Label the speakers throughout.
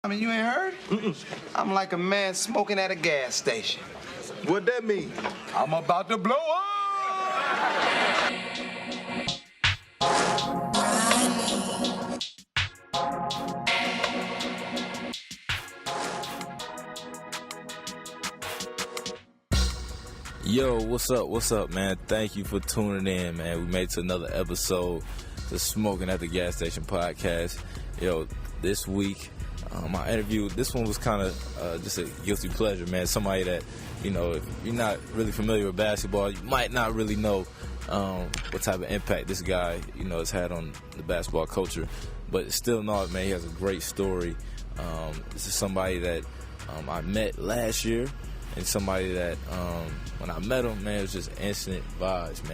Speaker 1: I mean, you ain't heard? I'm like a man smoking at a gas station.
Speaker 2: What that mean?
Speaker 1: I'm about to blow up!
Speaker 3: Yo, what's up, man? Thank you for tuning in, man. We made it to another episode, the Smoking at the Gas Station podcast. Yo, this week, my interview, this one was kind of just a guilty pleasure, man. Somebody that, if you're not really familiar with basketball, you might not really know what type of impact this guy, has had on the basketball culture. But still, no, man, he has a great story. This is somebody that I met last year. And somebody that, when I met him, man, it was just instant vibes,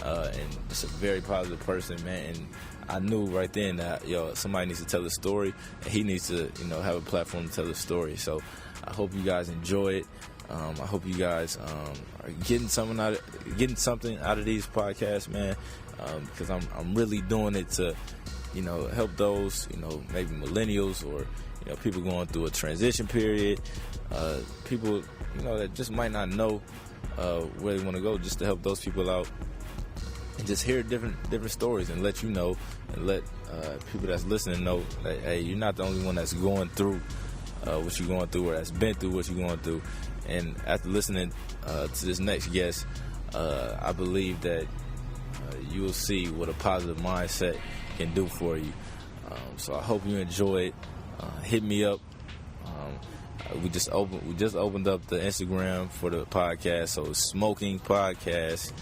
Speaker 3: and just a very positive person, man. And I knew right then that, somebody needs to tell the story, and he needs to, have a platform to tell the story. So I hope you guys enjoy it. I hope you guys are getting something out of these podcasts, man, because I'm really doing it to, help those, maybe millennials or, people going through a transition period, people, that just might not know where they want to go, just to help those people out and just hear different stories and let you know and let people that's listening know that, hey, you're not the only one that's going through what you're going through or that's been through what you're going through. And after listening to this next guest, I believe that you will see what a positive mindset can do for you. So I hope you enjoy it. Hit me up. We just opened up the Instagram for the podcast, so it's Smoking Podcast,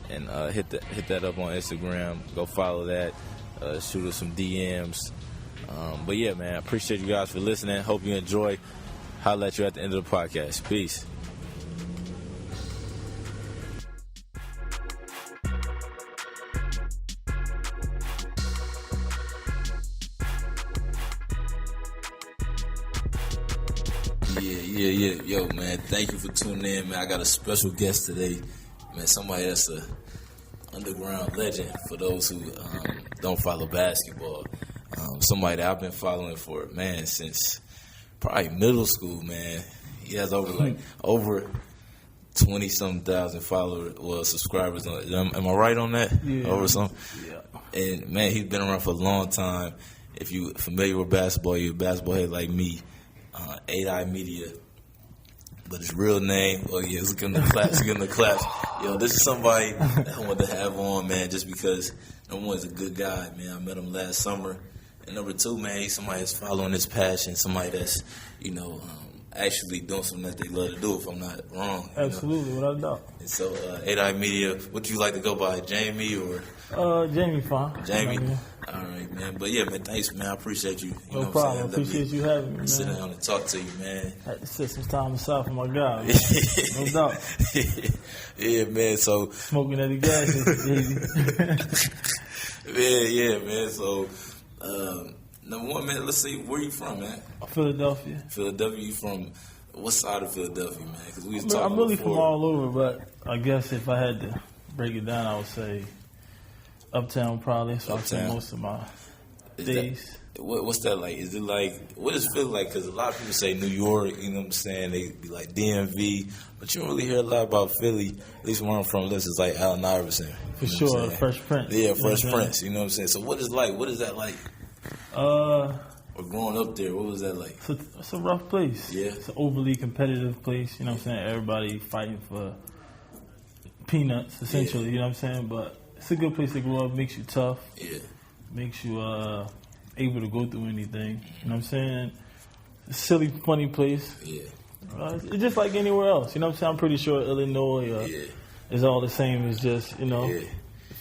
Speaker 3: and hit that up on Instagram. Go follow that. Shoot us some DMs. But yeah, man, I appreciate you guys for listening. Hope you enjoy. Holla at you at the end of the podcast. Peace. Yeah. Yo, man, thank you for tuning in, man. I got a special guest today, man. Somebody that's a underground legend for those who don't follow basketball. Somebody that I've been following for, man, since probably middle school, man. He has over 20-something thousand subscribers. Am I right on that?
Speaker 4: Yeah.
Speaker 3: Over some.
Speaker 4: Yeah.
Speaker 3: And man, he's been around for a long time. If you familiar with basketball, you're a basketball head like me. 8-Eye Media, but his real name, let's give him the claps. Yo, this is somebody that I wanted to have on, man, just because number one, he's a good guy, man. I met him last summer. And number two, man, he's somebody that's following his passion, somebody that's, actually doing something that they love to do, if I'm not wrong.
Speaker 4: Absolutely, without a doubt.
Speaker 3: And so, 8-Eye Media, what do you like to go by, Jaime or?
Speaker 4: Jamie, fine.
Speaker 3: Jaime? All right, man. But yeah, man, thanks, man. I appreciate you.
Speaker 4: No problem. I appreciate you having me, man.
Speaker 3: Sit down and talk to you, man.
Speaker 4: Had to set some time aside for my guy, man. No doubt.
Speaker 3: Yeah, man. So
Speaker 4: smoking at the gas station, baby.
Speaker 3: Yeah, man. So, number one, man, let's see, where you from, man?
Speaker 4: Philadelphia.
Speaker 3: Philadelphia. You from what side of Philadelphia, man? Because we was talking
Speaker 4: I'm really
Speaker 3: before.
Speaker 4: from all over, but I guess if I had to break it down, I would say Uptown probably. So I spend most of my days.
Speaker 3: What's that like? Is it like, what does it feel like? Because a lot of people say New York, you know what I'm saying? They be like DMV, but you don't really hear a lot about Philly. At least where I'm from, this is like Allen Iverson.
Speaker 4: For sure, Fresh Prince.
Speaker 3: Yeah, Fresh Prince, you know what I'm saying? So what is that like? Or growing up there, what was that like?
Speaker 4: It's a rough place.
Speaker 3: Yeah.
Speaker 4: It's an overly competitive place, you know what I'm saying? Everybody fighting for peanuts, essentially, you know what I'm saying? But it's a good place to grow up, makes you tough.
Speaker 3: Yeah.
Speaker 4: Makes you able to go through anything. You know what I'm saying? It's a silly, funny place.
Speaker 3: Yeah.
Speaker 4: It's just like anywhere else. You know what I'm saying? I'm pretty sure Illinois is all the same as just,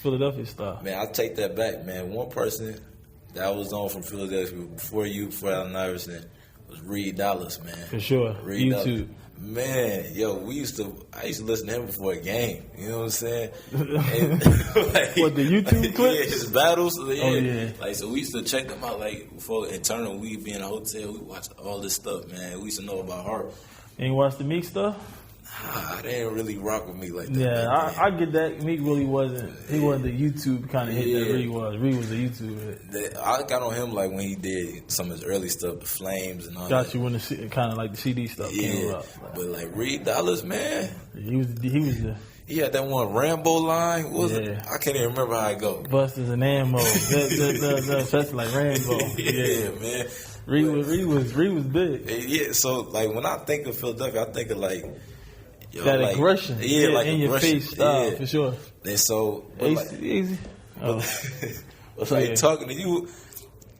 Speaker 4: Philadelphia style.
Speaker 3: Man, I'll take that back, man. One person that was on from Philadelphia before Allen Iverson, was Reed Dollars, man.
Speaker 4: For sure.
Speaker 3: Reed
Speaker 4: YouTube.
Speaker 3: Dollars. Man, yo, I used to listen to him before a game. You know what I'm saying? And,
Speaker 4: what, the YouTube clips?
Speaker 3: Yeah, his battles. Yeah.
Speaker 4: Oh, yeah.
Speaker 3: Like, so we used to check them out, like, before internal, we'd be in a hotel, we watch all this stuff, man. We used to know about heart.
Speaker 4: Ain't watch the Meek stuff?
Speaker 3: They didn't really rock with me like that.
Speaker 4: Yeah, I get that. Meek really wasn't. He wasn't the YouTube kind of hit that Reed was. Reed was a YouTube hit.
Speaker 3: I got on him like when he did some of his early stuff, the Flames and all
Speaker 4: got
Speaker 3: that.
Speaker 4: You when the kind of like the CD stuff came up.
Speaker 3: But like Reed Dollars, man,
Speaker 4: he was the.
Speaker 3: He had that one Rambo line. What was it? I can't even remember how it go.
Speaker 4: Busters and ammo. That's like Rambo.
Speaker 3: Yeah, man.
Speaker 4: Reed was big.
Speaker 3: Yeah, so like when I think of Philadelphia, I think of like
Speaker 4: that like, aggression.
Speaker 3: Yeah, like
Speaker 4: in your face style for sure.
Speaker 3: And so
Speaker 4: easy.
Speaker 3: Talking to you,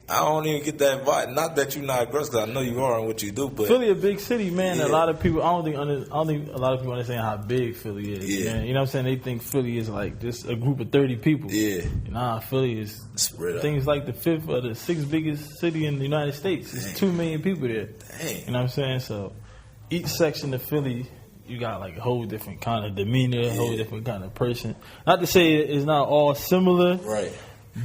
Speaker 3: I don't even get that vibe. Not that you're not aggressive, because I know you are and what you do. But
Speaker 4: Philly a big city, man. A lot of people, I don't think a lot of people understand how big Philly is. Man. You know what I'm saying? They think Philly is like just a group of 30 people. Yeah. Nah, Philly is
Speaker 3: spread out.
Speaker 4: Things like the 5th or the 6th biggest city in the United States. It's 2 million people there.
Speaker 3: Dang.
Speaker 4: You know what I'm saying? So each section of Philly, you got like a whole different kind of demeanor, a whole different kind of person. Not to say it's not all similar.
Speaker 3: Right.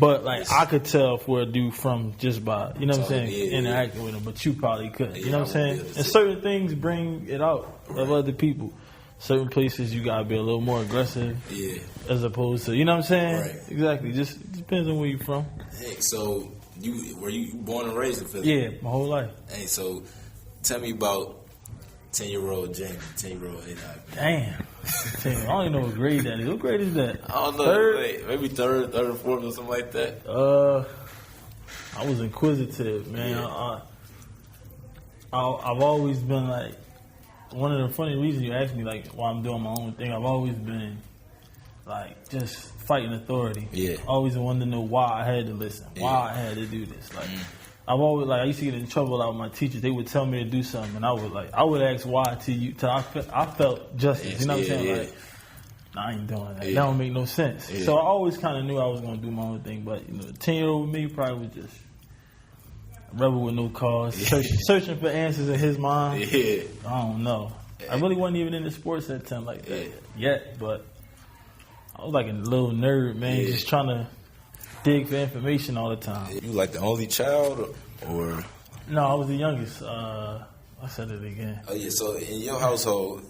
Speaker 4: But like I could tell for a dude from just by you know what I'm saying interacting with him, but you probably couldn't. You know what I'm saying? And certain things bring it out of other people. Certain places you gotta be a little more aggressive, as opposed to you know what I'm saying?
Speaker 3: Right.
Speaker 4: Exactly. Just depends on where you're from.
Speaker 3: Hey, so were you born and raised in Philly?
Speaker 4: Yeah, my whole life.
Speaker 3: Hey, so tell me about 10-year-old Jaime, 10-year-old
Speaker 4: Damn. I don't even know what grade that is. What grade is that?
Speaker 3: I don't know.
Speaker 4: Third?
Speaker 3: Maybe third or fourth or something like that.
Speaker 4: I was inquisitive, man. Yeah. I've always been like, one of the funny reasons you asked me like why I'm doing my own thing, I've always been like just fighting authority. Yeah. Always wanted to know why I had to listen, why I had to do this. Like I've always I used to get in trouble out with my teachers. They would tell me to do something, and I would ask why till I felt justice. You know what I'm saying? Like, nah, I ain't doing that. That don't make no sense. So I always kind of knew I was gonna do my own thing. But you know, the 10-year-old me probably was just a rebel with no cause, searching for answers in his mind. I don't know. I really wasn't even into sports at 10 like that yet, but I was like a little nerd, man, just trying to dig for information all the time.
Speaker 3: You like the only child, or?
Speaker 4: No, I was the youngest. I said it again.
Speaker 3: Oh yeah. So in your household,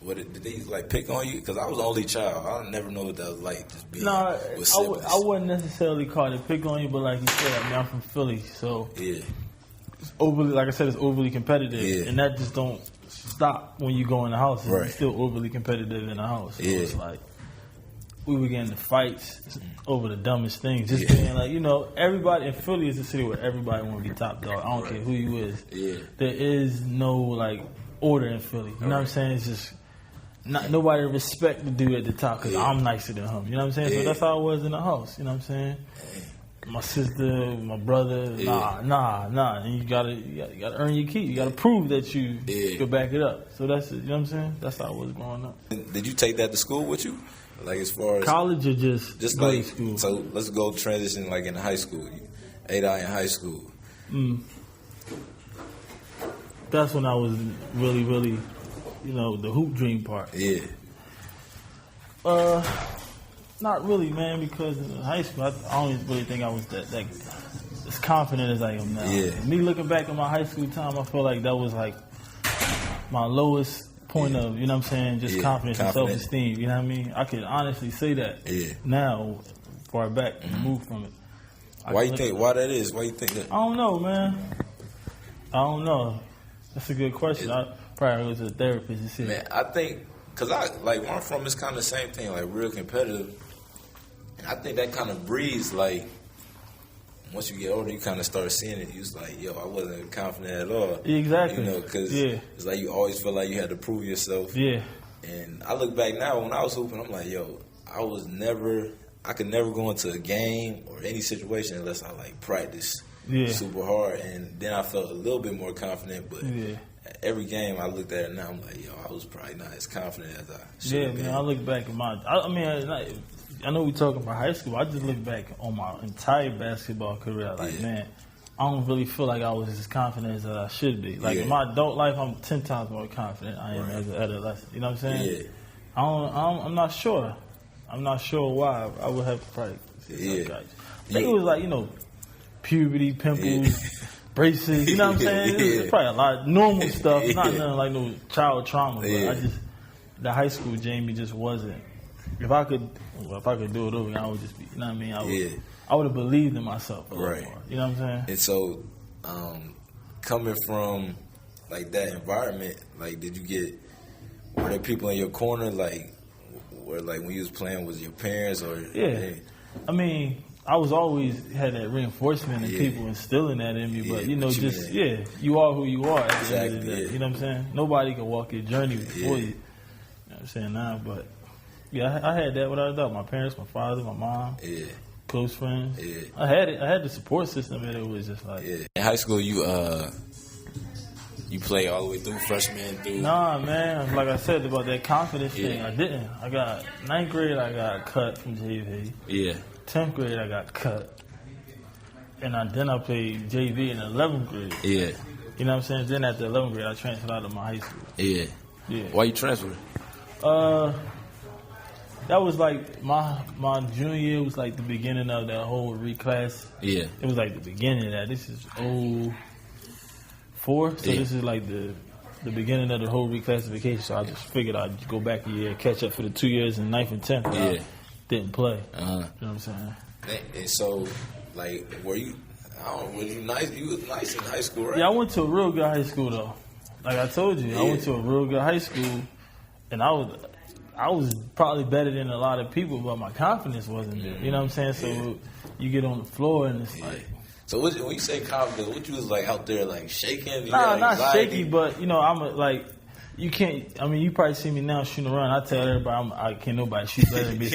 Speaker 3: did they like pick on you? Because I was the only child. I never know what that was like. Just being with siblings.
Speaker 4: I wouldn't necessarily call it pick on you, but like you said, I mean, I'm from Philly, so it's overly, like I said, it's overly competitive, and that just don't stop when you go in the house. It's still overly competitive in the house. So it's like we were getting into fights over the dumbest things. Just being like, you know, everybody in Philly is a city where everybody want to be top dog. I don't care who you is. There is no like order in Philly. You know what I'm saying? It's just nobody respect the dude at the top because I'm nicer than him. You know what I'm saying? So that's how I was in the house. You know what I'm saying? My sister, my brother, nah. And you gotta earn your keep. You gotta prove that you can back it up. So that's it. You know what I'm saying? That's how I was growing up.
Speaker 3: Did you take that to school with you? Like as far as
Speaker 4: college or just
Speaker 3: like
Speaker 4: school?
Speaker 3: So let's go transition like in high school. 8I in high school.
Speaker 4: That's when I was really, really, you know, the hoop dream part. Not really, man, because in high school, I don't really think I was that as confident as I am now. Me looking back at my high school time, I feel like that was like my lowest point of, you know what I'm saying, just confidence and self-esteem. You know what I mean? I could honestly say that now, far back, and move from it.
Speaker 3: Why you think? Why that is? Why you think that?
Speaker 4: I don't know, man. I don't know. That's a good question. I probably go to a therapist and see.
Speaker 3: Man, I think, because where I'm from, it's kind of the same thing, like real competitive. And I think that kind of breeds, like, once you get older, you kind of start seeing it. You was like, yo, I wasn't confident at all.
Speaker 4: Exactly.
Speaker 3: You know, because it's like you always feel like you had to prove yourself. And I look back now, when I was hooping, I'm like, yo, I could never go into a game or any situation unless I, like, practice super hard. And then I felt a little bit more confident, but every game I looked at it now, I'm like, yo, I was probably not as confident as I should have been.
Speaker 4: Man, I look back at I know we're talking about high school. I just look back on my entire basketball career. Like, man, I don't really feel like I was as confident as I should be. Like, in my adult life, I'm 10 times more confident I am as an adolescent. You know what I'm saying? I'm not sure. I'm not sure why. I would have to probably I think it was like, you know, puberty, pimples, braces. You know what I'm saying? It's probably a lot of normal stuff. Not nothing like no child trauma. But the high school Jaime just wasn't. If I could do it over, I would just be. You know what I mean? I would have believed in myself.
Speaker 3: Right.
Speaker 4: More, you know what I'm saying?
Speaker 3: And so, coming from like that environment, like, were there people in your corner, like, where like when you was playing, was your parents or?
Speaker 4: Yeah. I mean, I was always had that reinforcement and people instilling that in me, but you know, you are who you are at the end of the day. You know what I'm saying? Nobody can walk your journey before you. You know what I'm saying now, but yeah, I had that without a doubt. My parents, my father, my mom, close friends. Yeah. I had it. I had the support system, and it was just like.
Speaker 3: Yeah. In high school, you play all the way through freshman through.
Speaker 4: Nah, man. Like I said about that confidence thing, I didn't. I got 9th grade. I got cut from JV.
Speaker 3: Yeah.
Speaker 4: 10th grade, I got cut, and then I played JV in 11th grade.
Speaker 3: Yeah.
Speaker 4: You know what I'm saying? Then after 11th grade, I transferred out of my high school.
Speaker 3: Yeah.
Speaker 4: Yeah.
Speaker 3: Why you transferred?
Speaker 4: That was like my junior year was like the beginning of that whole reclass. Yeah. It was like the beginning of that. This is 04, so this is like the beginning of the whole reclassification. So I just figured I'd go back a year, catch up for the 2 years in 9th and 10th. Yeah. Didn't play. You know what I'm saying?
Speaker 3: And so, like, were you nice? You was nice in high school, right?
Speaker 4: Yeah, I went to a real good high school though. Like I told you, I went to a real good high school, and I was probably better than a lot of people, but my confidence wasn't there. You know what I'm saying? So you get on the floor and it's like.
Speaker 3: So when you say confidence, what you was like out there like shaking?
Speaker 4: Nah, not shaky, but you know like. You can't. I mean, you probably see me now shooting around. I tell everybody, I can't nobody shoot better than me.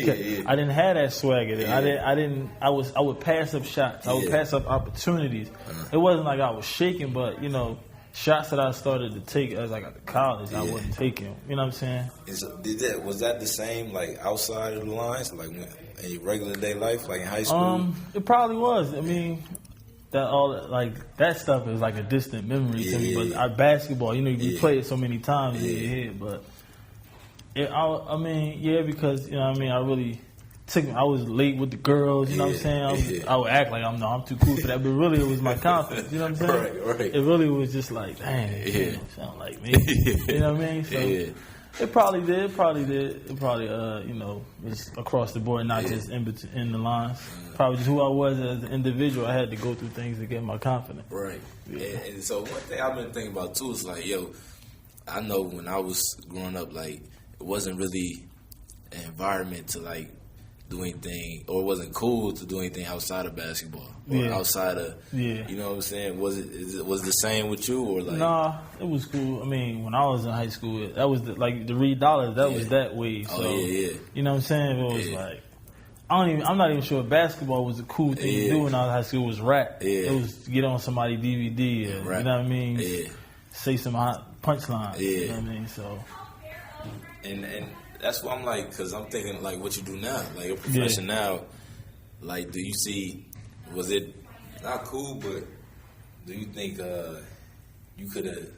Speaker 4: I didn't have that swagger. Then. I would pass up shots. I would pass up opportunities. It wasn't like I was shaking, but you know, shots that I started to take as I got to college, I wasn't taking. You know what I'm saying?
Speaker 3: And so was that the same like outside of the lines, like in your regular day life, like in high school?
Speaker 4: It probably was. I mean. That stuff is like a distant memory to me. But our basketball, you know, you play it so many times in your head. But because you know, what I mean, I really I was late with the girls. You know what I'm saying? I would act like I'm too cool for that, but really it was my confidence. You know what I'm saying?
Speaker 3: Right.
Speaker 4: It really was just like, dang, you know, sound like me. You know what I mean? So. It probably did. It probably, you know, was across the board, not just in the lines. Probably just who I was as an individual. I had to go through things to get my confidence.
Speaker 3: Right. Yeah. And so one thing I've been thinking about too is like, I know when I was growing up, like it wasn't really an environment to like do anything, or it wasn't cool to do anything outside of basketball or outside of, you know what I'm saying? Was it the same with you or like? Nah,
Speaker 4: it was cool. I mean, when I was in high school, that was like the read dollars. That was that way. So you know what I'm saying? It was like I'm not even sure basketball was a cool thing to do when I was in high school. It was rap. It was get on somebody's DVD. And, you know what I mean? Say some hot punchlines. You know what I mean? So
Speaker 3: and. That's what I'm like, because I'm thinking, like, what you do now. Like, your profession now, like, do you see, was it not cool, but do you think you could have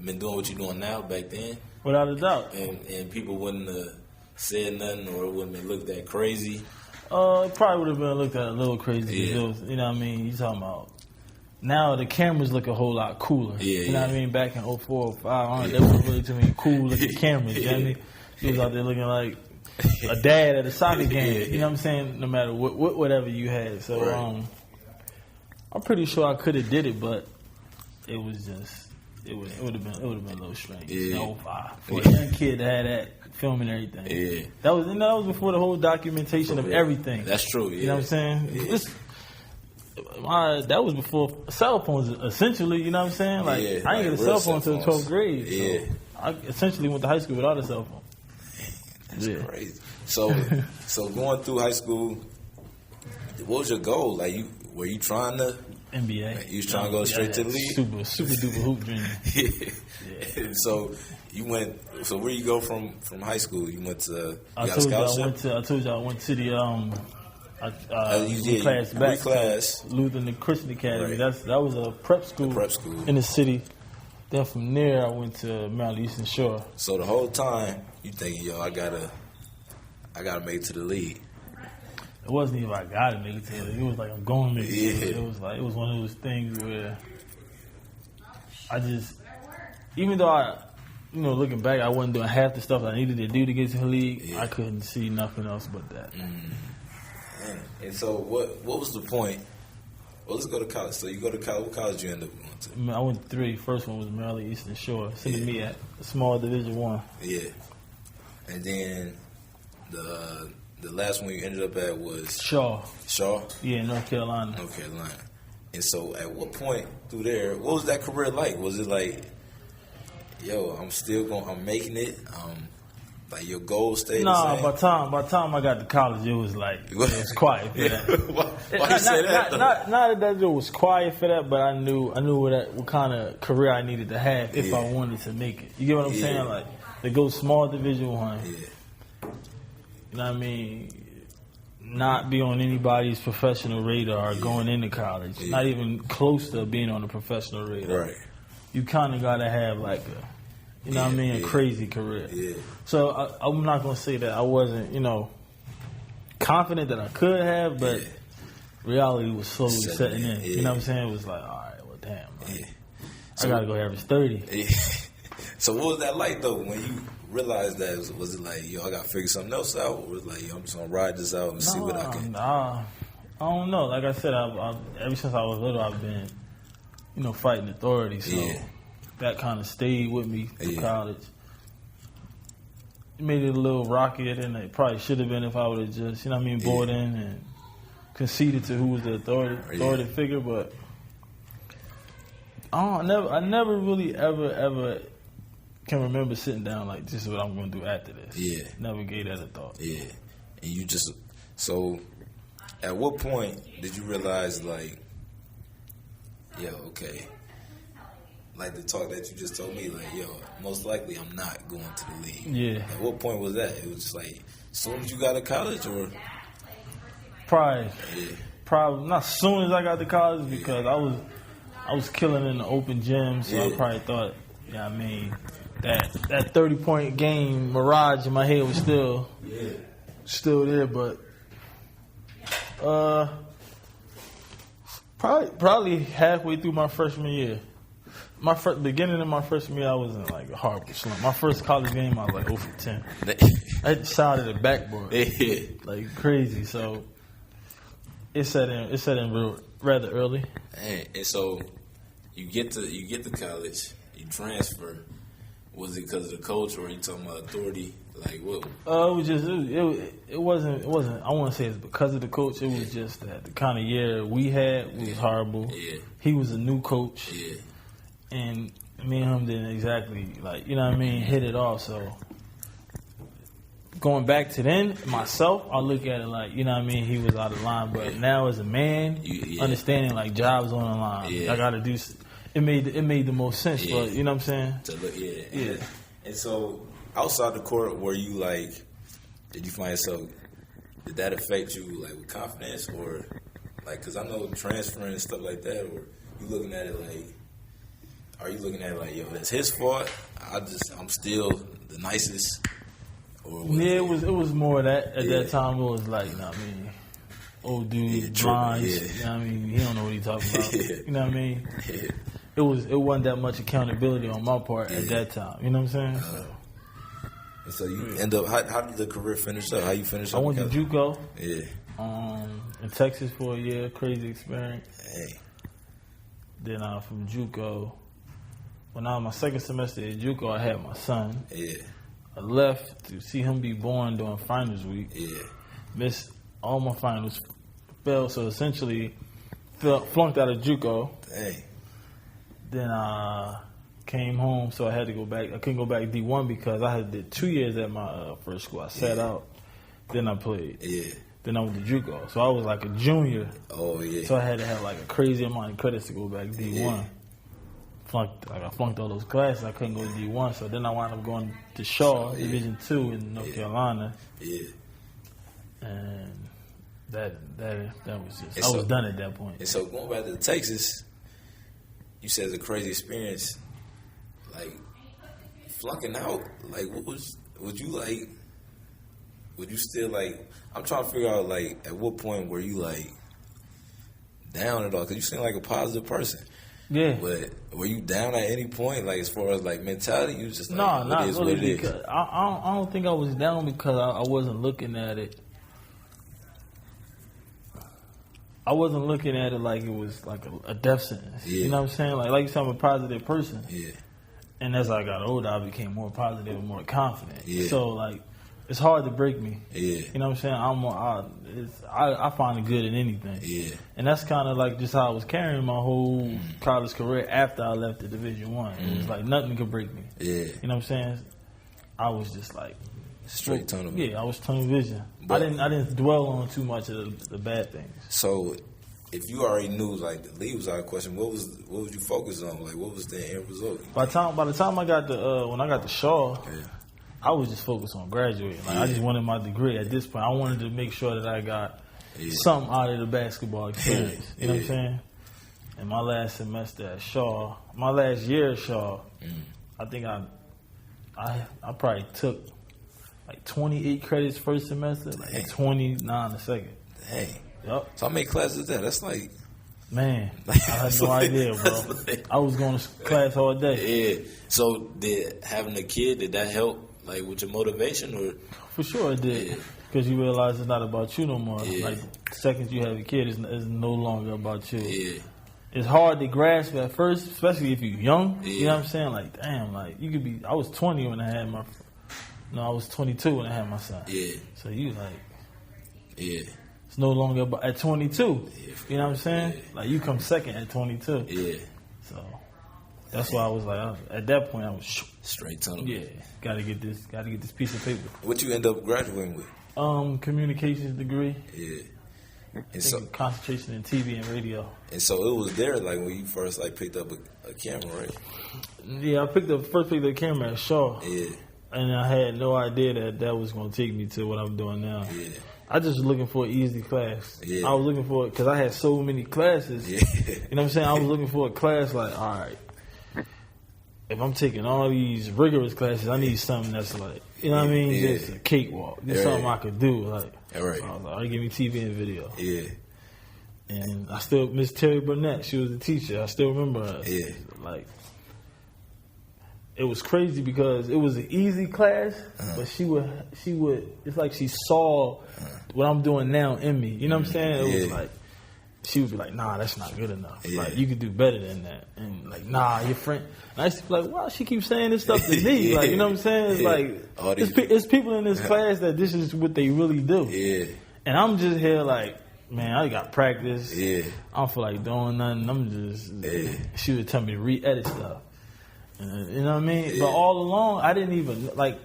Speaker 3: been doing what you're doing now back then?
Speaker 4: Without a doubt.
Speaker 3: And people wouldn't have said nothing, or it wouldn't have looked that crazy?
Speaker 4: It probably would have been looked at a little crazy. You know what I mean? You talking about. Now the cameras look a whole lot cooler. You know what I mean? Back in 04, 05, there wasn't really too many cool looking cameras. You know what I mean? He was out there looking like a dad at a soccer game. You know what I'm saying? No matter whatever you had. So I'm pretty sure I could have did it, but it was just it would have been a little strange. In 05 for a young kid to have that film and everything. That was before the whole documentation of everything.
Speaker 3: That's true.
Speaker 4: You know what I'm saying? That was before cell phones, essentially. You know what I'm saying? Like I didn't get a cell phone until 12th grade. So I essentially went to high school without a cell phone.
Speaker 3: That's crazy. So going through high school, what was your goal? Like, were you trying to
Speaker 4: NBA?
Speaker 3: You was trying to go straight to the league?
Speaker 4: Super duper hoop dream.
Speaker 3: So you went. So where you go from high school? You went to.
Speaker 4: I told you I went to the reclass Lutheran Christian Academy. That was a prep school in the city. Then from there, I went to Maryland Eastern Shore.
Speaker 3: So the whole time, you thinking, I gotta make it to the league.
Speaker 4: It wasn't even I gotta make it to the league. It was like I'm going to make it to the league. It was one of those things where I just, even though looking back, I wasn't doing half the stuff I needed to do to get to the league. Yeah. I couldn't see nothing else but that.
Speaker 3: And so, what was the point? Well, let's go to college. So you go to college. What college you end up going to?
Speaker 4: I went to 3. First one was Maryland Eastern Shore. Sending me at a small Division I.
Speaker 3: Yeah. And then the last one you ended up at was
Speaker 4: Shaw.
Speaker 3: Shaw?
Speaker 4: Yeah, North Carolina.
Speaker 3: North Carolina. And so, at what point through there, what was that career like? Was it like, yo, I'm making it? Like your goals stayed the same?
Speaker 4: By the time I got to college, it was like, it was quiet for that.
Speaker 3: Why you say that?
Speaker 4: Not that it was quiet for that, but I knew what kind of career I needed to have if I wanted to make it. You get what I'm saying? Like, to go small Division I.
Speaker 3: Yeah.
Speaker 4: You know what I mean? Not be on anybody's professional radar going into college. Yeah. Not even close to being on a professional radar.
Speaker 3: Right.
Speaker 4: You kind of got to have like a crazy career.
Speaker 3: Yeah.
Speaker 4: So I'm not going to say that I wasn't, confident that I could have, but reality was slowly setting in. You know what I'm saying? It was like, all right, well, damn. Like, I got to go average 30.
Speaker 3: Yeah. So what was that like, though, when you realized that? Was it like, yo, I got to figure something else out? Or was it like, yo, I'm just going to ride this out and see what I can?
Speaker 4: I don't know. Like I said, ever since I was little, I've been, fighting authority. So that kind of stayed with me through college. It made it a little rockier than it probably should have been if I would have just, bought in and conceded to who was the authority figure. But I never really ever can remember sitting down like, this is what I'm going to do after this. Yeah. Never gave that a thought.
Speaker 3: Yeah. And you just, so at what point did you realize, like, yeah, okay, like the talk that you just told me, like, yo, most likely I'm not going to the league.
Speaker 4: Yeah.
Speaker 3: At what point was that? It was just like, as soon as you got to college, or?
Speaker 4: Probably not as soon as I got to college, because I was killing in the open gym, so I probably thought, that 30-point game mirage in my head was still there, but probably halfway through my freshman year. Beginning of my freshman year, I was in like a horrible slump. My first college game, I was like 0 for 10. I hit the side of the backboard like crazy. So it set in rather early.
Speaker 3: And so you get to college, you transfer. Was it because of the coach, or are you talking about authority? Like what?
Speaker 4: It wasn't. I want to say it's because of the coach. It was just that the kind of year we had was horrible. Yeah. He was a new coach. Yeah. And me and him didn't exactly, hit it off. So going back to then, myself, I look at it like, he was out of line. But now as a man, understanding like jobs on the line, I got to do. It made the most sense. But you know what I'm saying?
Speaker 3: To look, And so outside the court, were you like, did you find yourself? Did that affect you like with confidence, or like? Because I know transferring and stuff like that, or you looking at it like. Are you looking at it like, yo, that's his fault? I'm still the nicest. Or
Speaker 4: it was more of that at that time. It was like, old dude, blind. He don't know what he's talking about. You know what I mean? It wasn't that much accountability on my part at that time. You know what I'm saying?
Speaker 3: So you end up. How did the career finish up? How you finish up?
Speaker 4: I went to JUCO.
Speaker 3: Yeah.
Speaker 4: In Texas for a year, crazy experience.
Speaker 3: Hey.
Speaker 4: Then from JUCO. When I was my second semester at JUCO, I had my son.
Speaker 3: Yeah.
Speaker 4: I left to see him be born during finals week.
Speaker 3: Yeah.
Speaker 4: Missed all my finals. Failed, so essentially flunked out of JUCO.
Speaker 3: Dang.
Speaker 4: Then I came home, so I had to go back. I couldn't go back D1 because I had did 2 years at my first school. I sat out. Then I played.
Speaker 3: Yeah.
Speaker 4: Then I went to JUCO. So I was like a junior.
Speaker 3: Oh, yeah.
Speaker 4: So I had to have like a crazy amount of credits to go back D1. Yeah. I flunked all those classes. I couldn't go to D1, so then I wound up going to Shaw, Division II in North Carolina.
Speaker 3: Yeah.
Speaker 4: And that was just, I was done at that point.
Speaker 3: And so going back to Texas, you said it's a crazy experience. Like, flunking out, like, would you still, like, I'm trying to figure out, like, at what point were you, like, down at all? Because you seem like a positive person.
Speaker 4: Yeah.
Speaker 3: But were you down at any point, like as far as like mentality? You was just like,
Speaker 4: No, not
Speaker 3: it is
Speaker 4: really.
Speaker 3: what it is.
Speaker 4: Because I don't think I was down because I wasn't looking at it. I wasn't looking at it like it was like a death sentence.
Speaker 3: Yeah.
Speaker 4: You know what I'm saying? Like you said, I'm a positive person.
Speaker 3: Yeah.
Speaker 4: And as I got older, I became more positive and more confident.
Speaker 3: Yeah.
Speaker 4: So like, it's hard to break me.
Speaker 3: Yeah.
Speaker 4: You know what I'm saying? I find it good in anything.
Speaker 3: Yeah.
Speaker 4: And that's kind of like just how I was carrying my whole college career after I left the Division I. It was like nothing could break me.
Speaker 3: Yeah.
Speaker 4: You know what I'm saying? I was just like
Speaker 3: Straight tunnel.
Speaker 4: Yeah, I was tunnel vision.
Speaker 3: But
Speaker 4: I didn't dwell on too much of the bad things.
Speaker 3: So, if you already knew like the league was out of question, what was you focused on? Like, what was the end result?
Speaker 4: By the time I got when I got to Shaw,
Speaker 3: Yeah.
Speaker 4: I was just focused on graduating. Like I just wanted my degree at this point. I wanted to make sure that I got something out of the basketball experience. You know what I'm saying? And my last semester at Shaw, my last year at Shaw, I think I probably took like 28 credits first semester, like 29 the second.
Speaker 3: Dang.
Speaker 4: Yep.
Speaker 3: So how many classes is that? That's like,
Speaker 4: Man, I had no idea, bro. I was going to class all day.
Speaker 3: yeah. So did having a kid, did that help like with your motivation or?
Speaker 4: For sure it did. Because you realize it's not about you no more.
Speaker 3: Yeah.
Speaker 4: Like, the second you have a kid, it's no longer about you.
Speaker 3: Yeah.
Speaker 4: It's hard to grasp at first, especially if you're young.
Speaker 3: Yeah.
Speaker 4: You know what I'm saying? Like, damn, like, you could be... I was 20 when I had my... No, I was 22 when I had my son.
Speaker 3: Yeah.
Speaker 4: So you like...
Speaker 3: Yeah.
Speaker 4: It's no longer about... At 22.
Speaker 3: Yeah.
Speaker 4: You know what I'm saying?
Speaker 3: Yeah.
Speaker 4: Like, you come second at 22.
Speaker 3: Yeah.
Speaker 4: So, that's why I was like... At that point, I was...
Speaker 3: Straight tunnel.
Speaker 4: Yeah. Gotta get this piece of paper.
Speaker 3: What you end up graduating with?
Speaker 4: Communications degree.
Speaker 3: Yeah. And
Speaker 4: I
Speaker 3: so,
Speaker 4: think concentration in TV and radio.
Speaker 3: and so it was there like when you first like picked up a camera, right?
Speaker 4: Yeah, I picked up the camera at Shaw.
Speaker 3: Yeah.
Speaker 4: And I had no idea that was going to take me to what I'm doing now.
Speaker 3: Yeah.
Speaker 4: I just was looking for an easy class.
Speaker 3: Yeah.
Speaker 4: I was looking for it because I had so many classes.
Speaker 3: Yeah.
Speaker 4: You know what I'm saying? I was looking for a class like, all right, if I'm taking all these rigorous classes, I need something that's like, you know what I mean?
Speaker 3: Yeah.
Speaker 4: Just a cakewalk. Just
Speaker 3: Yeah.
Speaker 4: something I could do. Like,
Speaker 3: Right.
Speaker 4: so I was like, all right, give me TV and video.
Speaker 3: Yeah.
Speaker 4: And I still, Miss Terry Burnett, she was the teacher. I still remember her.
Speaker 3: Yeah.
Speaker 4: Like, it was crazy because it was an easy class, but she would, it's like she saw what I'm doing now in me. You know what I'm saying? It was
Speaker 3: Yeah.
Speaker 4: like, she would be like, nah, that's not good enough.
Speaker 3: Yeah.
Speaker 4: Like, you could do better than that. And like, nah, your friend. And I used to be like, wow, she keeps saying this stuff to me.
Speaker 3: Yeah.
Speaker 4: Like, you know what I'm saying? It's
Speaker 3: Yeah.
Speaker 4: like,
Speaker 3: All
Speaker 4: it's people in this class that this is what they really do.
Speaker 3: Yeah.
Speaker 4: And I'm just here like, man, I got practice.
Speaker 3: Yeah.
Speaker 4: I don't feel like doing nothing. I'm just, she would tell me to re-edit stuff. You know what I mean?
Speaker 3: Yeah.
Speaker 4: But all along, I didn't even, like,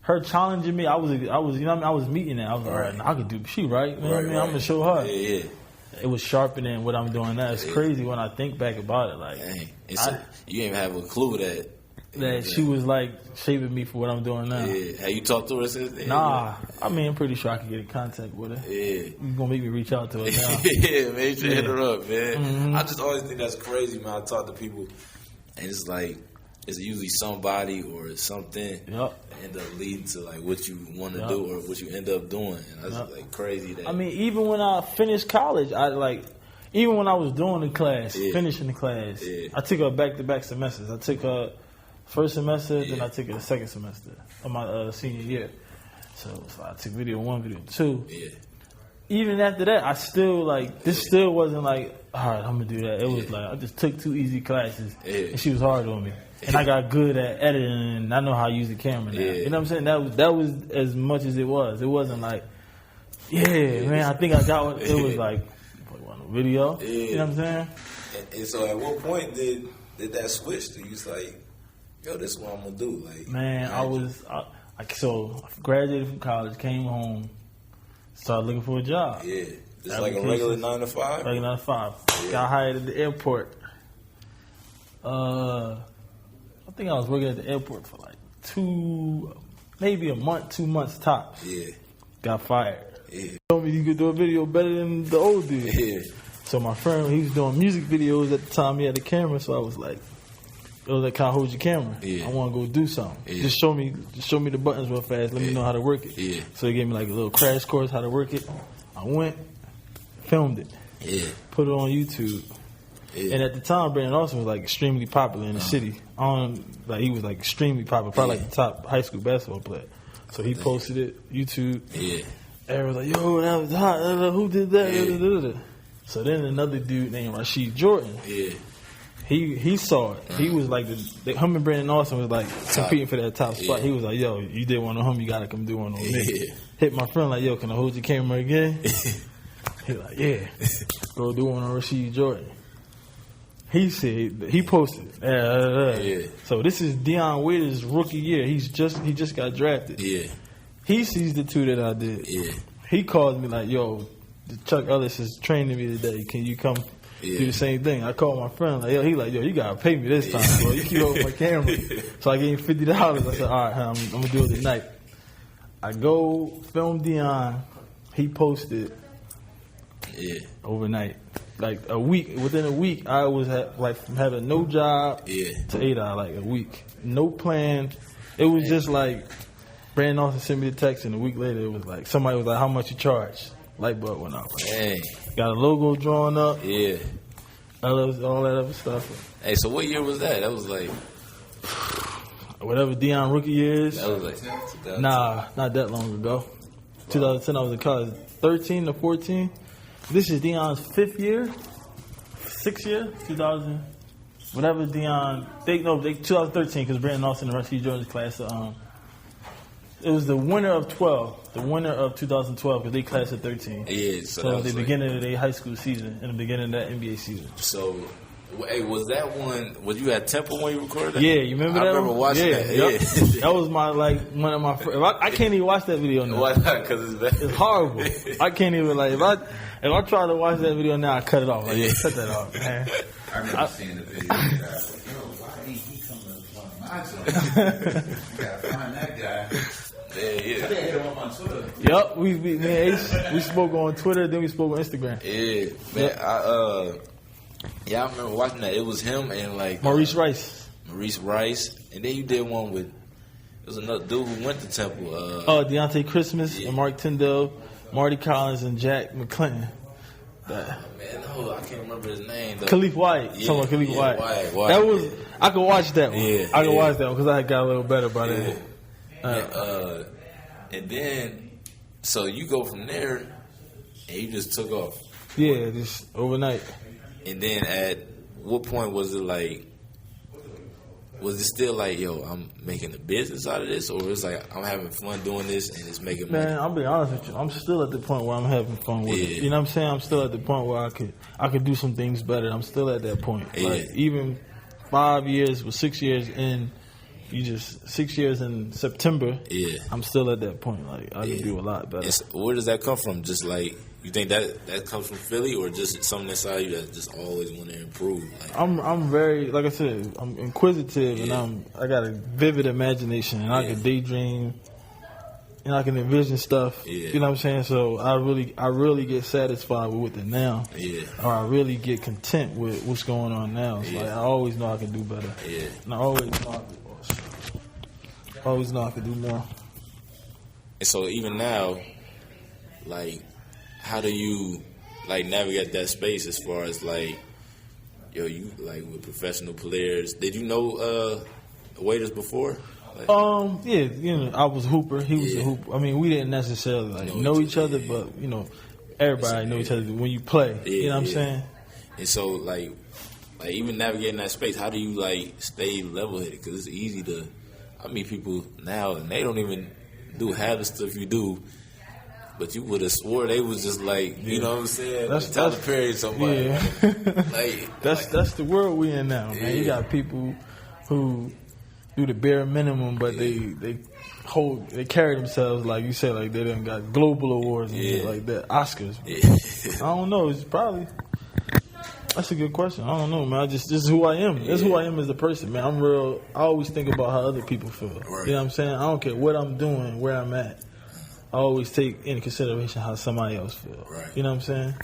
Speaker 4: her challenging me, I was, you know what I mean? I was meeting that. I was like, all right, now I could do, she right. You know what I mean? I'm going to show her.
Speaker 3: Yeah, yeah.
Speaker 4: It was sharpening what I'm doing now. It's crazy when I think back about it. Like,
Speaker 3: Dang. And so you didn't even have a clue that
Speaker 4: she was like shaping me for what I'm doing now.
Speaker 3: Yeah. Have you talked to her since then?
Speaker 4: Nah, I mean, I'm pretty sure I could get in contact with her.
Speaker 3: Yeah.
Speaker 4: You're going to make me reach out to her now.
Speaker 3: Yeah, man, you should hit her up, man.
Speaker 4: Mm-hmm.
Speaker 3: I just always think that's crazy, man. I talk to people, and it's like, it's usually somebody or something
Speaker 4: Yep.
Speaker 3: that end up leading to like what you want to do or what you end up doing. And that's
Speaker 4: Yep.
Speaker 3: like crazy. That
Speaker 4: I mean, even when I finished college, even when I was doing the class,
Speaker 3: Yeah.
Speaker 4: finishing the class,
Speaker 3: Yeah.
Speaker 4: I took her back-to-back semesters. I took her first semester, then
Speaker 3: Yeah.
Speaker 4: I took her the second semester of my senior year. So I took video 1, video 2.
Speaker 3: yeah,
Speaker 4: Even after that, I still this still wasn't like, all right, I'm gonna do that. It was like I just took 2 easy classes,
Speaker 3: Yeah.
Speaker 4: and she was hard on me. And I got good at editing, and I know how to use the camera now.
Speaker 3: Yeah.
Speaker 4: You know what I'm saying? That was as much as it was. It wasn't like, man, I think I got what it was like. Video, you know what I'm saying?
Speaker 3: and so at what point did that switch to you? Was like, yo, this is what I'm gonna do. Like,
Speaker 4: Man, I graduated from college, came home, started looking for a job.
Speaker 3: yeah, just like a regular 9 to 5.
Speaker 4: Regular 9 to 5.
Speaker 3: Yeah.
Speaker 4: Got hired at the airport. I think I was working at the airport for like 2 months tops.
Speaker 3: Yeah,
Speaker 4: Got fired.
Speaker 3: yeah,
Speaker 4: Told me you could do a video better than the old dude.
Speaker 3: yeah,
Speaker 4: So my friend, he was doing music videos at the time. He had a camera, so I was like, can I hold your camera?
Speaker 3: Yeah.
Speaker 4: I want to go do something.
Speaker 3: Yeah.
Speaker 4: Just show me the buttons real fast. Let me know how to work it.
Speaker 3: Yeah.
Speaker 4: So he gave me like a little crash course how to work it. I went, filmed it,
Speaker 3: yeah,
Speaker 4: put it on YouTube.
Speaker 3: Yeah.
Speaker 4: And at the time, Brandon Austin was like extremely popular in the city. He was like extremely popular, probably like the top high school basketball player. So he posted it, YouTube.
Speaker 3: Yeah.
Speaker 4: Everyone was like, yo, that was hot. Who did that?
Speaker 3: Yeah.
Speaker 4: So then another dude named Rasheed Jordan.
Speaker 3: Yeah.
Speaker 4: He saw it. He was like, him and Brandon Austin was like competing for that top spot.
Speaker 3: Yeah.
Speaker 4: He was like, yo, you did one on him, you got to come do one on me.
Speaker 3: Yeah.
Speaker 4: Hit my friend like, yo, can I hold your camera again? He like, yeah. Go do one on Rasheed Jordan. He said, he posted.
Speaker 3: Yeah.
Speaker 4: So this is Deion Waiters' rookie year. He just got drafted.
Speaker 3: Yeah.
Speaker 4: He sees the two that I did.
Speaker 3: Yeah.
Speaker 4: He calls me like, yo, Chuck Ellis is training me today. Can you come do the same thing? I called my friend like, yo, you gotta pay me this time, bro. You keep over my camera. So I gave him $50. I said, all right, I'm gonna do it tonight. I go film Deion. He posted overnight. Like a week, within a week, I was from having no job to 8 hours, like a week. No plan. It was just like, Brandon Austin sent me the text, and a week later, it was like, somebody was like, how much you charge? Light bulb went off.
Speaker 3: Dang.
Speaker 4: Got a logo drawn up.
Speaker 3: Yeah.
Speaker 4: All that other stuff.
Speaker 3: Hey, so what year was that? That was like...
Speaker 4: Whatever Deion rookie year is.
Speaker 3: That was like... 2010.
Speaker 4: Nah, not that long ago. 2010, I was in college. 13 to 14. This is Deion's 6th year, 2000. Whatever Deion... They 2013, because Brandon Austin and Rasheed Jordan's class... it was the winter of 12. The winter of 2012, because they class of 13.
Speaker 3: Yeah,
Speaker 4: so the beginning of their high school season and the beginning of that NBA season.
Speaker 3: So, hey, was that one? Was you at Temple when you recorded that?
Speaker 4: Yeah, you remember that?
Speaker 3: I remember watching that.
Speaker 4: Yep.
Speaker 3: Yeah,
Speaker 4: that was one of my first. I can't even watch that video now.
Speaker 3: Why not? Because it's bad.
Speaker 4: It's horrible. I can't even if I try to watch that video now, I cut it off. Like, yeah, cut that off, man.
Speaker 2: I remember seeing the video. I was like, yo, why ain't he coming to one of my joints? You gotta find that guy.
Speaker 3: Yeah.
Speaker 2: I think I hit him up on Twitter.
Speaker 4: Yup, me and Ace, we spoke on Twitter, then we spoke on Instagram.
Speaker 3: Yeah, man. I remember watching that. It was him and like
Speaker 4: Maurice Rice,
Speaker 3: and then you did one with. There was another dude who went to Temple.
Speaker 4: Deontay Christmas and Mark Tyndall, Marty Collins and Jack McClinton.
Speaker 3: Man, no, I can't remember his name.
Speaker 4: Khalif Wyatt.
Speaker 3: Yeah,
Speaker 4: Khalif Wyatt.
Speaker 3: Wyatt.
Speaker 4: That was. I could watch that one.
Speaker 3: Yeah,
Speaker 4: I could watch that one because I got a little better by then.
Speaker 3: And then, so you go from there, and you just took off.
Speaker 4: Yeah, just overnight.
Speaker 3: And then at what point was it like, was it still like, yo, I'm making a business out of this? Or it's like, I'm having fun doing this and it's making money?
Speaker 4: Man, I'll be honest with you. I'm still at the point where I'm having fun with it. You know what I'm saying? I'm still at the point where I could do some things better. I'm still at that point.
Speaker 3: Yeah.
Speaker 4: Like, even 5 years, 6 years in, 6 years in September, I'm still at that point. Like, I can do a lot better.
Speaker 3: Where does that come from? Just like, you think that comes from Philly, or just something inside you that just always want to improve? Like,
Speaker 4: I'm very, like I said, I'm inquisitive, and I got a vivid imagination, and I can daydream, and I can envision stuff. You know what I'm saying? So I really get satisfied with it now. Or I really get content with what's going on now. It's like I always know I can do better. And I always know I can do more.
Speaker 3: And so even now, like, how do you like navigate that space as far as like, yo, you like with professional players? Did you know Waiters before? Like,
Speaker 4: yeah, I was a hooper. He was a hooper. I mean, we didn't necessarily know each other, but everybody know each other when you play. You know what I'm saying?
Speaker 3: And so like even navigating that space, how do you like stay level headed? Because it's easy to. I meet people now and they don't even do half the stuff you do. But you would have swore they was just like, you know what I'm saying? That's Tyler Perry somebody. Yeah.
Speaker 4: That's the world we in now, man. You got people who do the bare minimum, but they carry themselves like you said, like they done got global awards and shit like that, Oscars. I don't know. It's probably. That's a good question. I don't know, man. This is who I am. This is who I am as a person, man. I'm real. I always think about how other people feel. Right. You know what I'm saying? I don't care what I'm doing, where I'm at. I always take into consideration how somebody else feels. Right. You know what I'm saying?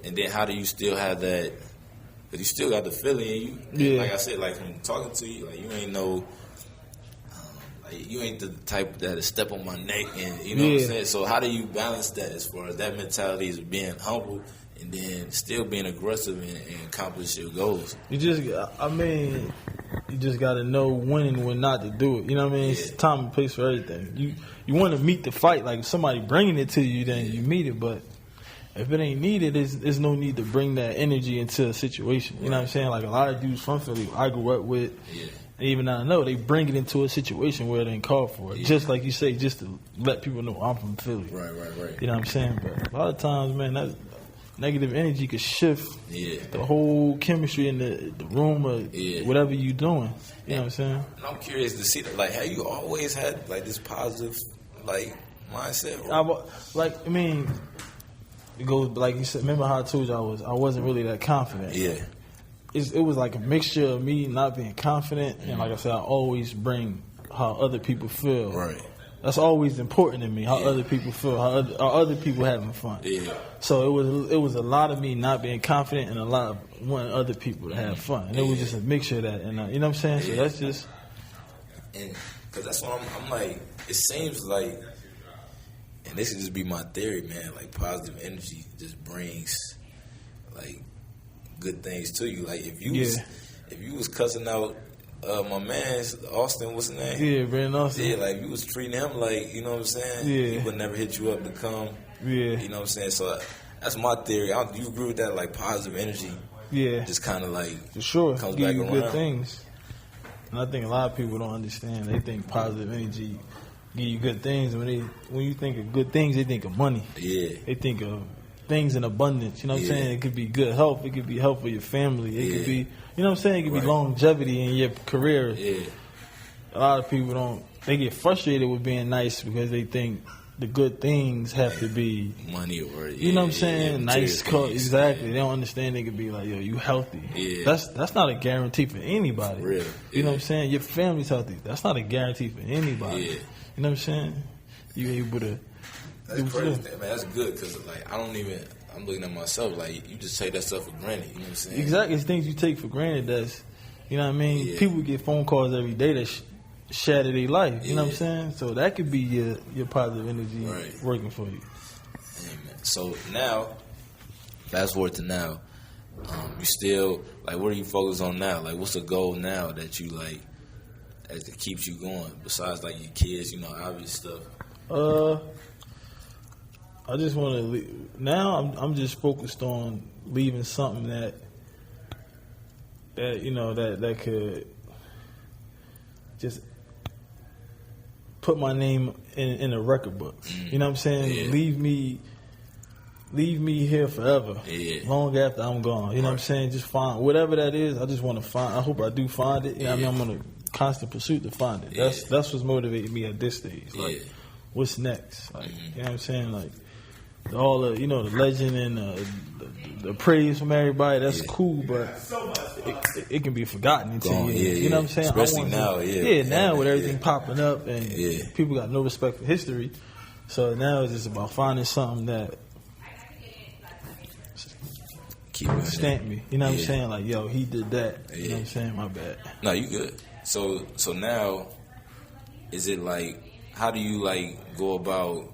Speaker 3: And then how do you still have that? Because you still got the feeling in you. Yeah. Like I said, like from talking to you, like you ain't you ain't the type that'll step on my neck, and you know what I'm saying. So how do you balance that as far as that mentality is being humble and then still being aggressive and accomplish your goals.
Speaker 4: You just got to know when and when not to do it. You know what I mean? It's time and place for everything. You want to meet the fight. Like, if somebody bringing it to you, then you meet it. But if it ain't needed, there's no need to bring that energy into a situation. You know what I'm saying? Like, a lot of dudes from Philly I grew up with, and even I know, they bring it into a situation where it ain't called for it. Yeah. Just like you say, just to let people know I'm from Philly.
Speaker 3: Right.
Speaker 4: You know what I'm saying? But a lot of times, man, that negative energy could shift the whole chemistry in the room or whatever you doing. You know what I'm saying?
Speaker 3: And I'm curious to see that. Like, have you always had like this positive like mindset? It goes like you said. Remember how I told you I wasn't really that confident. Yeah.
Speaker 4: It was like a mixture of me not being confident and, like I said, I always bring how other people feel.
Speaker 3: Right.
Speaker 4: That's always important to me. How other people feel. How other people having fun.
Speaker 3: Yeah.
Speaker 4: So it was a lot of me not being confident and a lot of wanting other people to have fun. And it was just a mixture of that. And you know what I'm saying? So that's just.
Speaker 3: And because that's what I'm like. It seems like. And this could just be my theory, man. Like, positive energy just brings, like, good things to you. Like, if you was cussing out my man Austin, what's his name?
Speaker 4: Yeah, Brandon Austin.
Speaker 3: Yeah, like, you was treating him like, you know what I'm saying?
Speaker 4: Yeah.
Speaker 3: He would never hit you up to come.
Speaker 4: Yeah.
Speaker 3: You know what I'm saying? So that's my theory. You agree with that? Like, positive energy.
Speaker 4: Yeah.
Speaker 3: Just kind of like
Speaker 4: for sure
Speaker 3: comes
Speaker 4: give
Speaker 3: back
Speaker 4: you
Speaker 3: around.
Speaker 4: Good things. And I think a lot of people don't understand. They think positive energy give you good things. When you think of good things, they think of money.
Speaker 3: Yeah.
Speaker 4: They think of things in abundance. You know what I'm saying? It could be good health. It could be health for your family. It could be, you know what I'm saying? It could be longevity in your career.
Speaker 3: Yeah.
Speaker 4: A lot of people they get frustrated with being nice because they think the good things have to be
Speaker 3: money or
Speaker 4: you know what I'm saying? Nice car. Exactly. They don't understand they could be like, yo, you healthy.
Speaker 3: Yeah.
Speaker 4: That's not a guarantee for anybody.
Speaker 3: For real.
Speaker 4: You know what I'm saying? Your family's healthy. That's not a guarantee for anybody.
Speaker 3: Yeah.
Speaker 4: You know what I'm saying? You able to.
Speaker 3: That's crazy, man. That's good because, like, I'm looking at myself like, you just take that stuff for granted. You know what I'm saying?
Speaker 4: Exactly. It's things you take for granted that's, you know what I mean? Yeah. People get phone calls every day that shatter their life. You know what I'm saying? So that could be your positive energy working for you.
Speaker 3: Amen. So now, fast forward to now, you still, like, what are you focused on now? Like, what's the goal now that you, like, that keeps you going besides, like, your kids, you know, obvious stuff?
Speaker 4: I just want to now I'm just focused on leaving something that you know that could just put my name in the record books. You know what I'm saying?
Speaker 3: Yeah.
Speaker 4: Leave me here forever.
Speaker 3: Yeah.
Speaker 4: Long after I'm gone. You know what I'm saying? Just find whatever that is. I just want to find. I hope I do find it. You know what I mean? I'm on a constant pursuit to find it. That's what's motivating me at this stage. Like, what's next? Like, you know what I'm saying? Like, all the, you know, the legend and the praise from everybody, that's cool, but it can be forgotten in 10 years. You know what I'm saying?
Speaker 3: Especially now,
Speaker 4: now with everything popping up and people got no respect for history. So now it's just about finding something that stamp me. You know what I'm saying? Like, yo, he did that. You know what I'm saying? My bad.
Speaker 3: No, you good. So now, is it like, how do you, like, go about,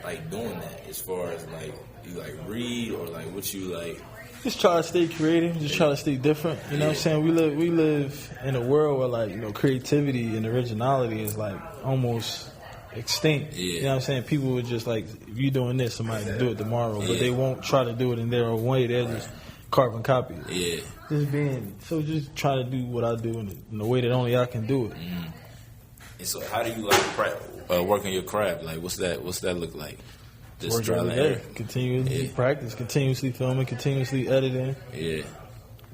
Speaker 3: like, doing that as far as, like, you, like, read or, like, what you, like?
Speaker 4: Just try to stay creative. Just try to stay different. You know what I'm saying? We live in a world where, like, you know, creativity and originality is, like, almost extinct. You know what I'm saying? People would just, like, if you're doing this, somebody can do it tomorrow, but they won't try to do it in their own way. They'll just carbon copy it. Just try to do what I do in the way that only I can do it.
Speaker 3: And so how do you, like, work on your craft? Like, what's that look like? Just
Speaker 4: work every day. Continuously practice, continuously filming, continuously editing.
Speaker 3: Yeah.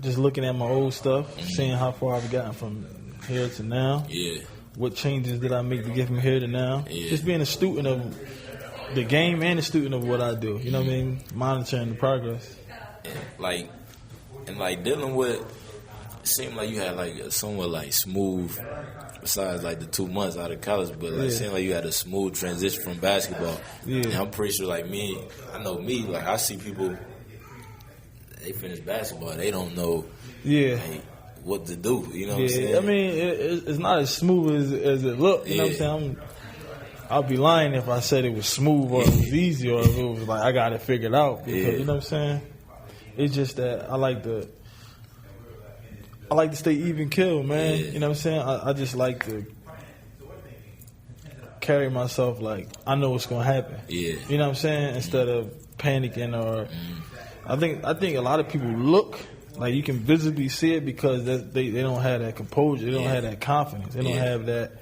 Speaker 4: Just looking at my old stuff, seeing how far I've gotten from here to now.
Speaker 3: Yeah. What
Speaker 4: changes did I make to get from here to now?
Speaker 3: Yeah.
Speaker 4: Just being a student of the game and a student of what I do. You know what I mean? Monitoring the progress.
Speaker 3: And like dealing with, it seemed like you had like a somewhat like smooth, besides like the 2 months out of college, but like it seemed like you had a smooth transition from basketball. And I'm pretty sure like I know me, like I see people, they finish basketball, they don't know like, what to do. You know what I'm saying?
Speaker 4: I mean, it's not as smooth as it looks. You know what I'm saying? I'd be lying if I said it was smooth or it was easy or if it was like I got it figured out. Because, you know what I'm saying? It's just that I like to stay even kill, man. You know what I'm saying? I just like to carry myself like I know what's gonna happen.
Speaker 3: Yeah.
Speaker 4: You know what I'm saying? Instead of panicking or I think a lot of people look like you can visibly see it because they don't have that composure, they don't have that confidence, they don't have that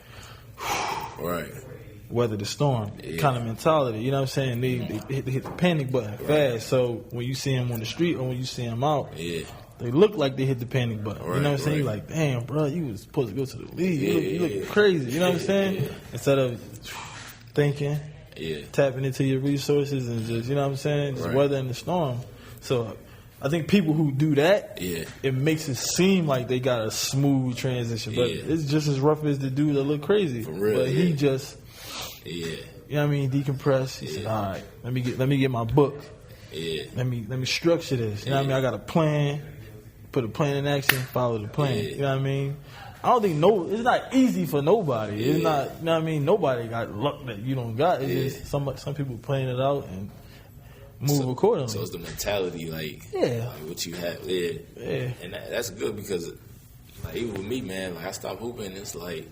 Speaker 4: weather the storm kind of mentality. You know what I'm saying? They hit the panic button fast. So when you see them on the street or when you see them out, they look like they hit the panic button. You know what I'm saying? You're like, damn, bro, you was supposed to go to the league. You look crazy. You know what I'm saying? Instead of thinking, tapping into your resources and just, you know what I'm saying, just weathering the storm. So I think people who do that, it makes it seem like they got a smooth transition. But it's just as rough as the dude that look crazy. For real, but he just, you know what I mean, decompress. He said, all right, let me get my book. Let me structure this. You know what I mean? I got a plan. Put a plan in action, follow the plan. You know what I mean? I don't think it's not easy for nobody. It's not, you know what I mean? Nobody got luck that you don't got. It's just some people playing it out and move accordingly.
Speaker 3: So it's the mentality, like what you have. And that's good because, like, even with me, man, like I stopped hooping. It's like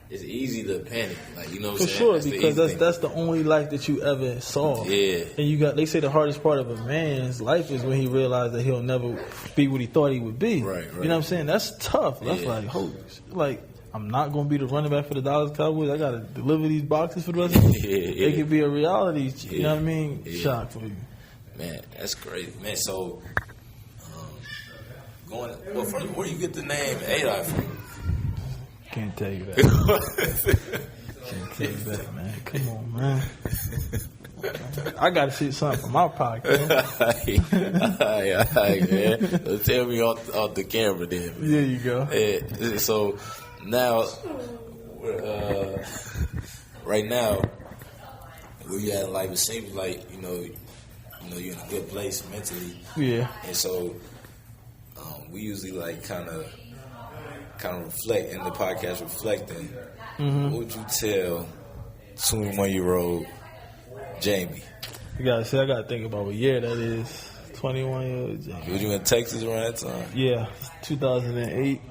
Speaker 3: it's easy to panic, like, you know what I'm saying?
Speaker 4: For sure, because that's the only life that you ever saw. And they say the hardest part of a man's life is when he realized that he'll never be what he thought he would be. Right. You know what I'm saying? That's tough. That's like, holy shit. Like, I'm not going to be the running back for the Dallas Cowboys. I got to deliver these boxes for the rest of the It could be a reality, you know what I mean? Shock for you.
Speaker 3: Man, that's crazy. Man, so, first, where you get the name A-Dot from?
Speaker 4: Can't tell you that. Can't tell you that, man. Come on, man. I got to see something from my pocket.
Speaker 3: All right, man. Tell me off the camera then. Man.
Speaker 4: There you go.
Speaker 3: So now, right now, where you at in life, it seems like you know you're in a good place mentally.
Speaker 4: Yeah.
Speaker 3: And so we usually like kind of reflect in the podcast, reflecting. What would you tell 21-year-old Jaime?
Speaker 4: You gotta see, I gotta think about what year that is. 21-year-old Jaime.
Speaker 3: Was you in Texas around that time?
Speaker 4: Yeah, 2008.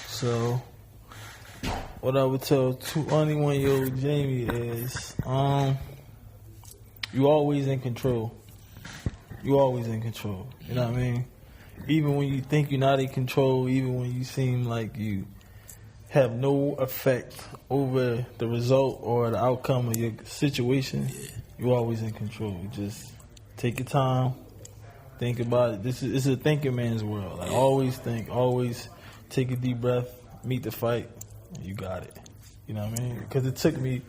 Speaker 4: So, what I would tell 21-year-old Jaime is, you always in control. You always in control. You know what I mean? Even when you think you're not in control, even when you seem like you have no effect over the result or the outcome of your situation, you're always in control. You just take your time. Think about it. This is a thinking man's world. Like, always think. Always take a deep breath. Meet the fight. You got it. You know what I mean? Because it took me.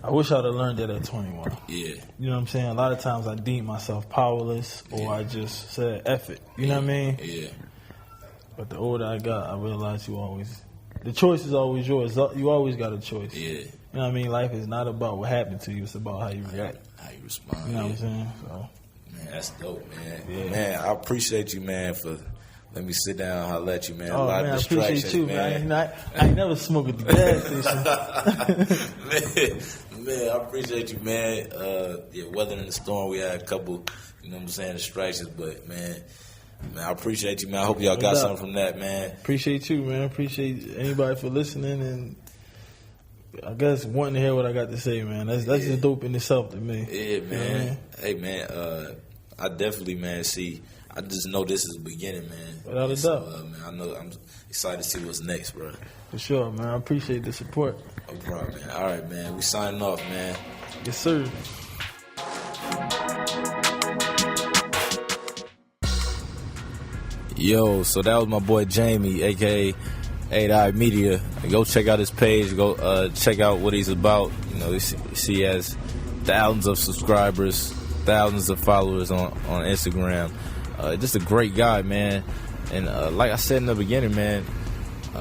Speaker 4: I wish I'd have learned that at 21.
Speaker 3: Yeah.
Speaker 4: You know what I'm saying? A lot of times I deem myself powerless, or I just said F it. You know what I mean?
Speaker 3: Yeah.
Speaker 4: But the older I got, I realized the choice is always yours. You always got a choice.
Speaker 3: Yeah.
Speaker 4: You know what I mean? Life is not about what happened to you. It's about how you react.
Speaker 3: How you respond.
Speaker 4: You know what I'm saying? So.
Speaker 3: Man, that's dope, man. Yeah. Man, I appreciate you, man, for letting me sit down and holler at you, man.
Speaker 4: Oh,
Speaker 3: a lot
Speaker 4: man,
Speaker 3: of distractions,
Speaker 4: I appreciate you,
Speaker 3: man.
Speaker 4: I ain't never smoked at the gas station.
Speaker 3: man, I appreciate you, man. Weathering the storm, we had a couple, you know what I'm saying, distractions, but, man, I appreciate you, man. I hope y'all got something from that, man.
Speaker 4: Appreciate you, man. Appreciate anybody for listening and I guess wanting to hear what I got to say, man. That's just dope in itself to me.
Speaker 3: Yeah, man. Hey, man, I definitely, man, I just know this is the beginning, man.
Speaker 4: Without a doubt.
Speaker 3: Man, I know I'm excited to see what's next, bro.
Speaker 4: For sure, man. I appreciate the support.
Speaker 3: No problem, man. All right, man. We signing off, man.
Speaker 4: Yes, sir.
Speaker 3: Yo, so that was my boy Jaime, a.k.a. 8i Media. Go check out his page. Go check out what he's about. You know, he has thousands of subscribers, thousands of followers on Instagram. Just a great guy, man. And like I said in the beginning, man,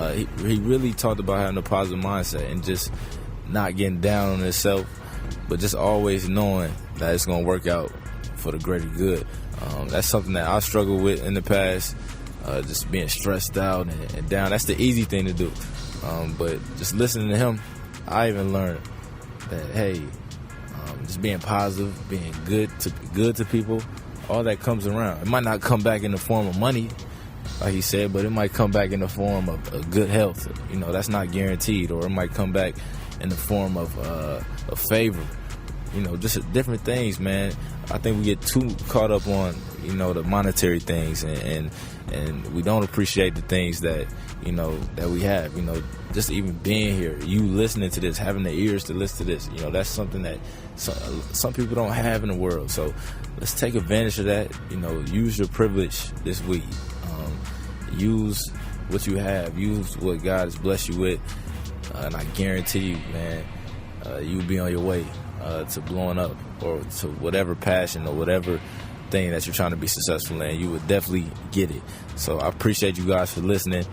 Speaker 3: he really talked about having a positive mindset and just not getting down on himself, but just always knowing that it's going to work out for the greater good. That's something that I struggled with in the past, just being stressed out and down. That's the easy thing to do. But just listening to him, I even learned that, hey, just being positive, being good to people, all that comes around. It might not come back in the form of money, like he said, but it might come back in the form of good health. You know, that's not guaranteed. Or it might come back in the form of a favor. You know, just different things, man. I think we get too caught up on, you know, the monetary things, and we don't appreciate the things that, you know, that we have. You know, just even being here, you listening to this, having the ears to listen to this, you know, that's something that some people don't have in the world. So let's take advantage of that. You know, use your privilege this week. Use what you have. Use what God has blessed you with. And I guarantee you, man, you'll be on your way to blowing up, or to whatever passion or whatever thing that you're trying to be successful in. You would definitely get it. So I appreciate you guys for listening.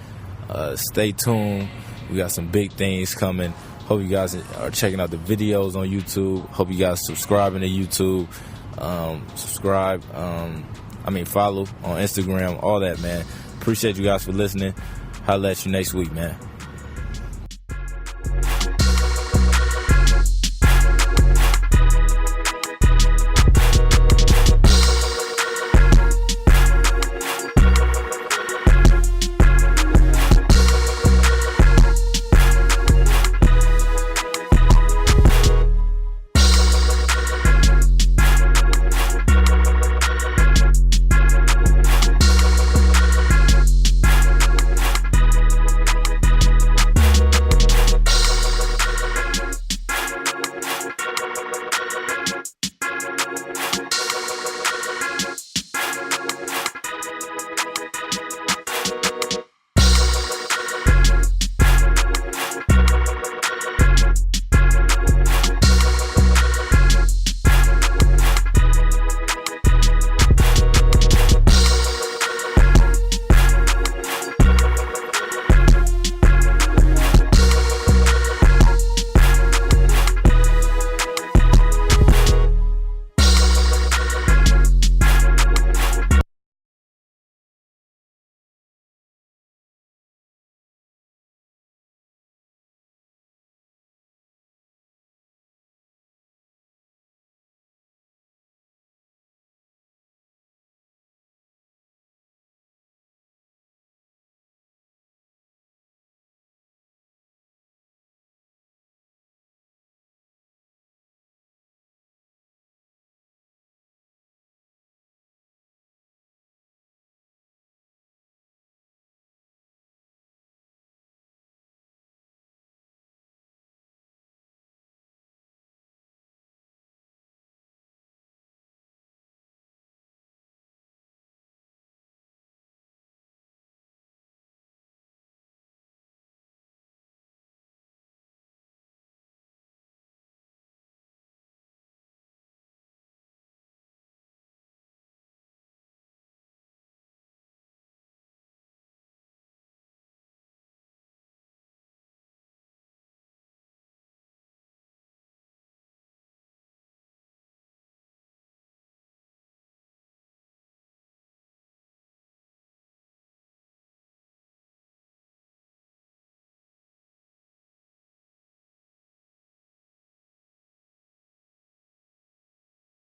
Speaker 3: Stay tuned. We got some big things coming. Hope you guys are checking out the videos on YouTube. Hope you guys subscribing to YouTube. Follow on Instagram, all that, man. Appreciate you guys for listening. Holla at you next week, man.